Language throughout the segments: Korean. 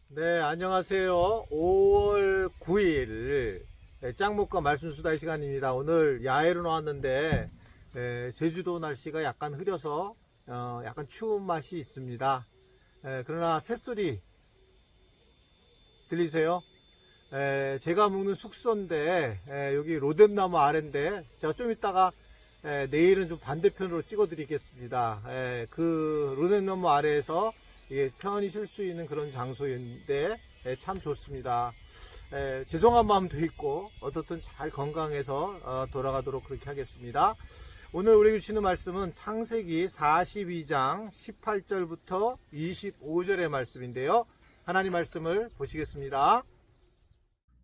네, 안녕하세요. 5월 9일 짱목과 말씀수다의 시간입니다. 오늘 야외로 나왔는데 제주도 날씨가 약간 흐려서 약간 추운 맛이 있습니다. 그러나 새소리 들리세요? 제가 묵는 숙소인데 여기 로뎀나무 아래인데 제가 좀 이따가 내일은 좀 반대편으로 찍어 드리겠습니다. 그 로뎀나무 아래에서 편히 쉴 수 있는 그런 장소인데 참 좋습니다. 죄송한 마음도 있고 어떻든 잘 건강해서 돌아가도록 그렇게 하겠습니다. 오늘 우리에게 주시는 말씀은 창세기 42장 18절부터 25절의 말씀인데요. 하나님 말씀을 보시겠습니다.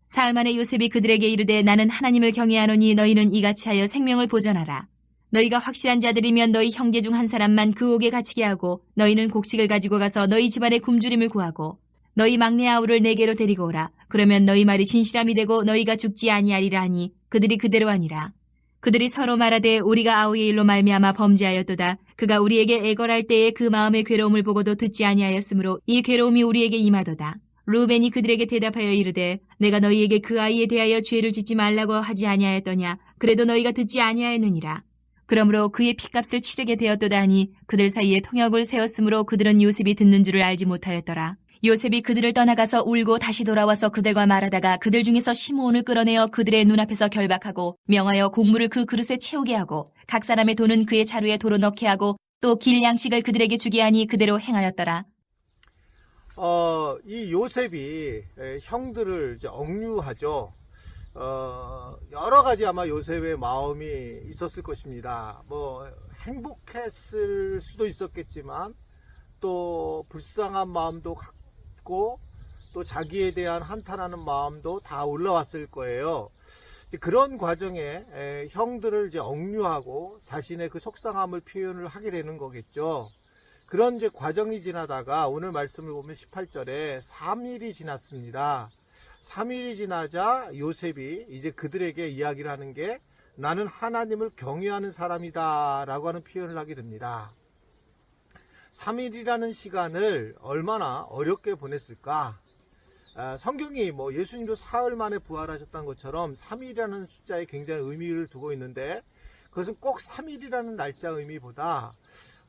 사흘 만에 요셉이 그들에게 이르되 나는 하나님을 경외하노니 너희는 이같이 하여 생명을 보전하라. 너희가 확실한 자들이면 너희 형제 중 한 사람만 그 옥에 갇히게 하고 너희는 곡식을 가지고 가서 너희 집안의 굶주림을 구하고 너희 막내 아우를 내게로 데리고 오라. 그러면 너희 말이 진실함이 되고 너희가 죽지 아니하리라 하니 그들이 그대로 하니라. 그들이 서로 말하되 우리가 아우의 일로 말미암아 범죄하였도다. 그가 우리에게 애걸할 때에 그 마음의 괴로움을 보고도 듣지 아니하였으므로 이 괴로움이 우리에게 임하도다. 루벤이 그들에게 대답하여 이르되 내가 너희에게 그 아이에 대하여 죄를 짓지 말라고 하지 아니하였더냐. 그래도 너희가 듣지 아니하였느니라. 그러므로 그의 핏값을 치르게 되었도다 하니 그들 사이에 통역을 세웠으므로 그들은 요셉이 듣는 줄을 알지 못하였더라. 요셉이 그들을 떠나가서 울고 다시 돌아와서 그들과 말하다가 그들 중에서 시므온을 끌어내어 그들의 눈앞에서 결박하고 명하여 곡물을 그 그릇에 채우게 하고 각 사람의 돈은 그의 자루에 도로 넣게 하고 또 길 양식을 그들에게 주게 하니 그대로 행하였더라. 이 요셉이 형들을 이제 억류하죠. 여러 가지 아마 요셉의 마음이 있었을 것입니다. 뭐 행복했을 수도 있었겠지만 또 불쌍한 마음도 갖고 또 자기에 대한 한탄하는 마음도 다 올라왔을 거예요. 그런 과정에 형들을 이제 억류하고 자신의 그 속상함을 표현을 하게 되는 거겠죠. 그런 이제 과정이 지나다가 오늘 말씀을 보면 18절에 3일이 지났습니다. 3일이 지나자 요셉이 이제 그들에게 이야기를 하는 게 나는 하나님을 경외하는 사람이다 라고 하는 표현을 하게 됩니다. 3일이라는 시간을 얼마나 어렵게 보냈을까? 성경이 뭐 예수님도 사흘 만에 부활하셨다는 것처럼 3일이라는 숫자에 굉장히 의미를 두고 있는데 그것은 꼭 3일이라는 날짜 의미보다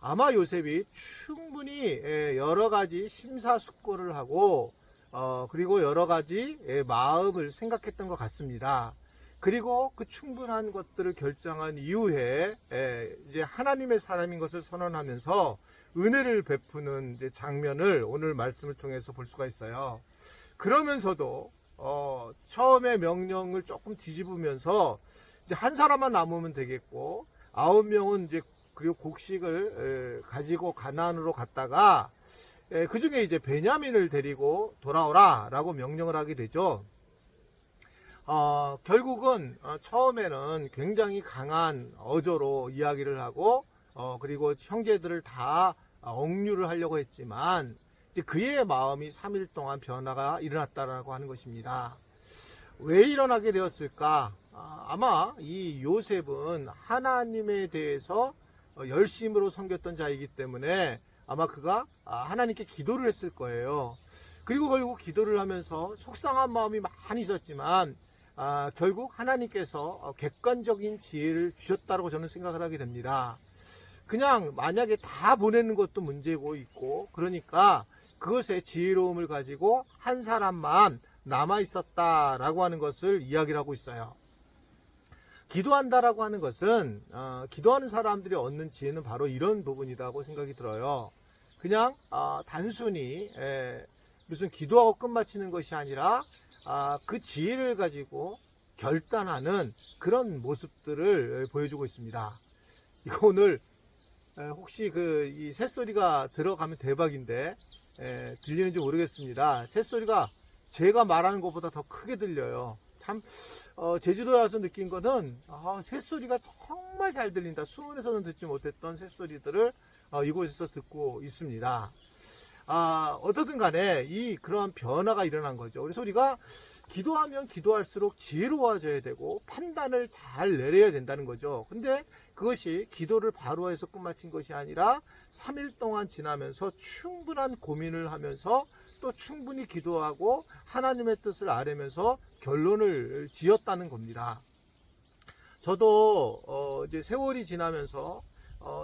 아마 요셉이 충분히 여러 가지 심사숙고를 하고 그리고 여러 가지 마음을 생각했던 것 같습니다. 그리고 그 충분한 것들을 결정한 이후에 이제 하나님의 사람인 것을 선언하면서 은혜를 베푸는 이제 장면을 오늘 말씀을 통해서 볼 수가 있어요. 그러면서도 처음에 명령을 조금 뒤집으면서 이제 한 사람만 남으면 되겠고 9명은 이제 그리고 곡식을 가지고 가나안으로 갔다가 그 중에 이제 베냐민을 데리고 돌아오라 라고 명령을 하게 되죠. 결국은 처음에는 굉장히 강한 어조로 이야기를 하고 그리고 형제들을 다 억류를 하려고 했지만 이제 그의 마음이 3일 동안 변화가 일어났다라고 하는 것입니다. 왜 일어나게 되었을까? 아마 이 요셉은 하나님에 대해서 열심으로 섬겼던 자이기 때문에 아마 그가 하나님께 기도를 했을 거예요. 그리고 결국 기도를 하면서 속상한 마음이 많이 있었지만 결국 하나님께서 객관적인 지혜를 주셨다고 저는 생각을 하게 됩니다. 그냥 만약에 다 보내는 것도 문제고 있고 그러니까 그것에 지혜로움을 가지고 한 사람만 남아 있었다라고 하는 것을 이야기를 하고 있어요. 기도한다라고 하는 것은 기도하는 사람들이 얻는 지혜는 바로 이런 부분이라고 생각이 들어요. 그냥 단순히 무슨 기도하고 끝마치는 것이 아니라 그 지혜를 가지고 결단하는 그런 모습들을 보여주고 있습니다. 이거 오늘 혹시 이 새소리가 들어가면 대박인데 들리는지 모르겠습니다. 새소리가 제가 말하는 것보다 더 크게 들려요. 참 제주도에 와서 느낀 거는 새소리가 정말 잘 들린다. 수원에서는 듣지 못했던 새소리들을 이곳에서 듣고 있습니다. 어떻든 간에 그러한 변화가 일어난 거죠. 우리 소리가 기도하면 기도할수록 지혜로워져야 되고 판단을 잘 내려야 된다는 거죠. 근데 그것이 기도를 바로 해서 끝마친 것이 아니라 3일 동안 지나면서 충분한 고민을 하면서 또 충분히 기도하고 하나님의 뜻을 아뢰면서 결론을 지었다는 겁니다. 저도 이제 세월이 지나면서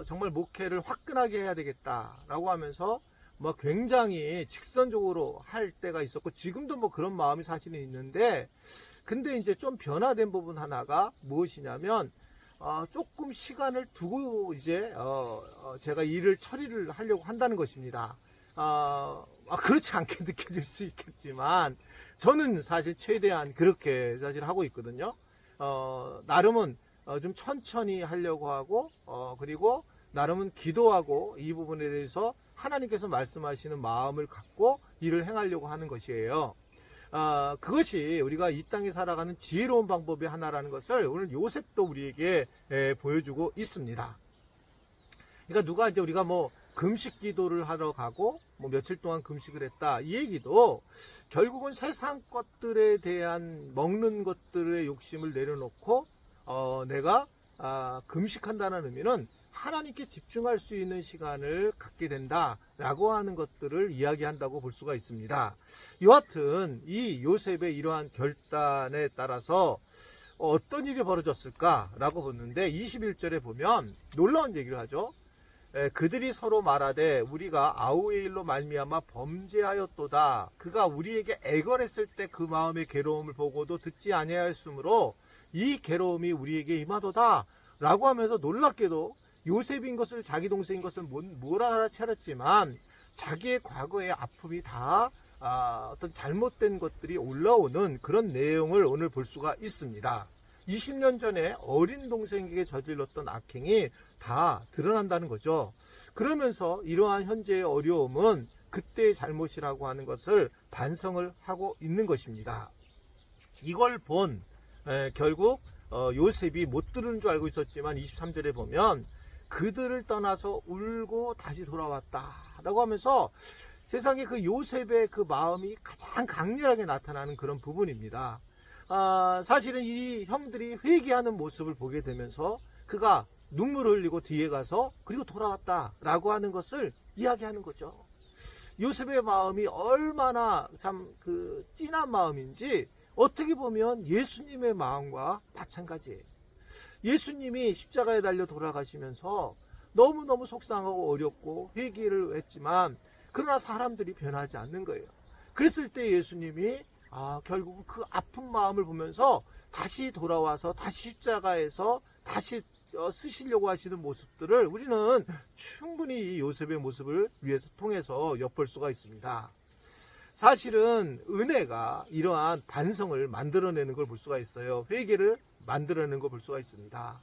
정말 목회를 화끈하게 해야 되겠다라고 하면서 뭐 굉장히 직선적으로 할 때가 있었고 지금도 뭐 그런 마음이 사실은 있는데, 근데 이제 좀 변화된 부분 하나가 무엇이냐면 조금 시간을 두고 이제 제가 일을 처리를 하려고 한다는 것입니다. 그렇지 않게 느껴질 수 있겠지만 저는 사실 최대한 그렇게 사실 하고 있거든요. 나름은 좀 천천히 하려고 하고 그리고 나름은 기도하고 이 부분에 대해서 하나님께서 말씀하시는 마음을 갖고 일을 행하려고 하는 것이에요. 그것이 우리가 이 땅에 살아가는 지혜로운 방법의 하나라는 것을 오늘 요셉도 우리에게 보여주고 있습니다. 그러니까 누가 이제 우리가 뭐 금식 기도를 하러 가고 뭐 며칠 동안 금식을 했다 이 얘기도 결국은 세상 것들에 대한 먹는 것들의 욕심을 내려놓고 내가 금식한다는 의미는 하나님께 집중할 수 있는 시간을 갖게 된다라고 하는 것들을 이야기한다고 볼 수가 있습니다. 여하튼 이 요셉의 이러한 결단에 따라서 어떤 일이 벌어졌을까라고 보는데 21절에 보면 놀라운 얘기를 하죠. 그들이 서로 말하되 우리가 아우의 일로 말미암아 범죄하였도다. 그가 우리에게 애걸했을 때 그 마음의 괴로움을 보고도 듣지 아니하였으므로 이 괴로움이 우리에게 임하도다 라고 하면서 놀랍게도 요셉인 것을 자기 동생인 것을 못 알아차렸지만 자기의 과거의 아픔이 다 어떤 잘못된 것들이 올라오는 그런 내용을 오늘 볼 수가 있습니다. 20년 전에 어린 동생에게 저질렀던 악행이 다 드러난다는 거죠. 그러면서 이러한 현재의 어려움은 그때의 잘못이라고 하는 것을 반성을 하고 있는 것입니다. 이걸 본 결국 요셉이 못 들은 줄 알고 있었지만 23절에 보면 그들을 떠나서 울고 다시 돌아왔다라고 하면서 세상에 그 요셉의 그 마음이 가장 강렬하게 나타나는 그런 부분입니다. 사실은 이 형들이 회개하는 모습을 보게 되면서 그가 눈물을 흘리고 뒤에 가서 그리고 돌아왔다라고 하는 것을 이야기하는 거죠. 요셉의 마음이 얼마나 참 그 찐한 마음인지 어떻게 보면 예수님의 마음과 마찬가지예요. 예수님이 십자가에 달려 돌아가시면서 너무너무 속상하고 어렵고 회개를 했지만 그러나 사람들이 변하지 않는 거예요. 그랬을 때 예수님이 결국 그 아픈 마음을 보면서 다시 돌아와서 다시 십자가에서 다시 쓰시려고 하시는 모습들을 우리는 충분히 이 요셉의 모습을 통해서 엿볼 수가 있습니다. 사실은 은혜가 이러한 반성을 만들어내는 걸 볼 수가 있어요. 회개를 만들어내는 걸 볼 수가 있습니다.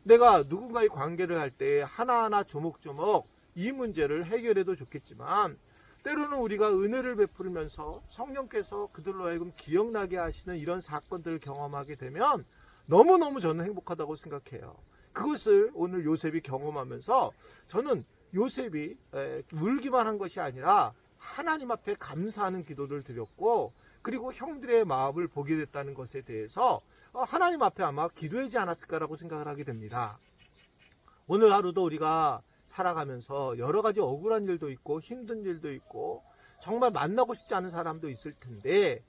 내가 누군가의 관계를 할 때 하나하나 조목조목 이 문제를 해결해도 좋겠지만 때로는 우리가 은혜를 베풀면서 성령께서 그들로 하여금 기억나게 하시는 이런 사건들을 경험하게 되면 너무너무 저는 행복하다고 생각해요. 그것을 오늘 요셉이 경험하면서 저는 요셉이 울기만 한 것이 아니라 하나님 앞에 감사하는 기도를 드렸고 그리고 형들의 마음을 보게 됐다는 것에 대해서 하나님 앞에 아마 기도하지 않았을까라고 생각을 하게 됩니다. 오늘 하루도 우리가 살아가면서 여러 가지 억울한 일도 있고 힘든 일도 있고 정말 만나고 싶지 않은 사람도 있을 텐데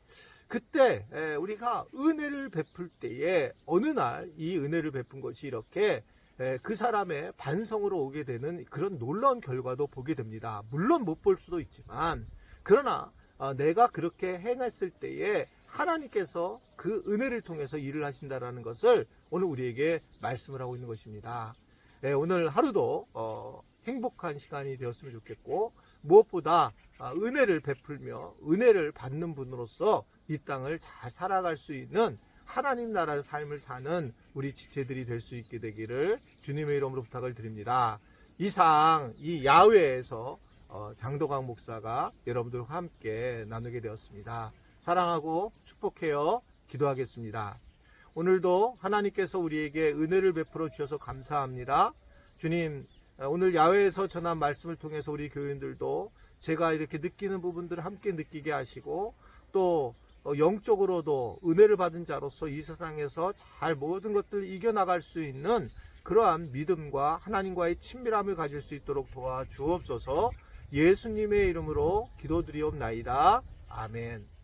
그때 우리가 은혜를 베풀 때에 어느 날 이 은혜를 베푼 것이 이렇게 그 사람의 반성으로 오게 되는 그런 놀라운 결과도 보게 됩니다. 물론 못 볼 수도 있지만 그러나 내가 그렇게 행했을 때에 하나님께서 그 은혜를 통해서 일을 하신다라는 것을 오늘 우리에게 말씀을 하고 있는 것입니다. 오늘 하루도 행복한 시간이 되었으면 좋겠고 무엇보다 은혜를 베풀며 은혜를 받는 분으로서 이 땅을 잘 살아갈 수 있는 하나님 나라의 삶을 사는 우리 지체들이 될 수 있게 되기를 주님의 이름으로 부탁을 드립니다. 이상 이 야외에서 장도강 목사가 여러분들과 함께 나누게 되었습니다. 사랑하고 축복해요. 기도하겠습니다. 오늘도 하나님께서 우리에게 은혜를 베풀어 주셔서 감사합니다. 주님, 오늘 야외에서 전한 말씀을 통해서 우리 교인들도 제가 이렇게 느끼는 부분들을 함께 느끼게 하시고 또 영적으로도 은혜를 받은 자로서 이 세상에서 잘 모든 것들을 이겨나갈 수 있는 그러한 믿음과 하나님과의 친밀함을 가질 수 있도록 도와주옵소서. 예수님의 이름으로 기도드리옵나이다. 아멘.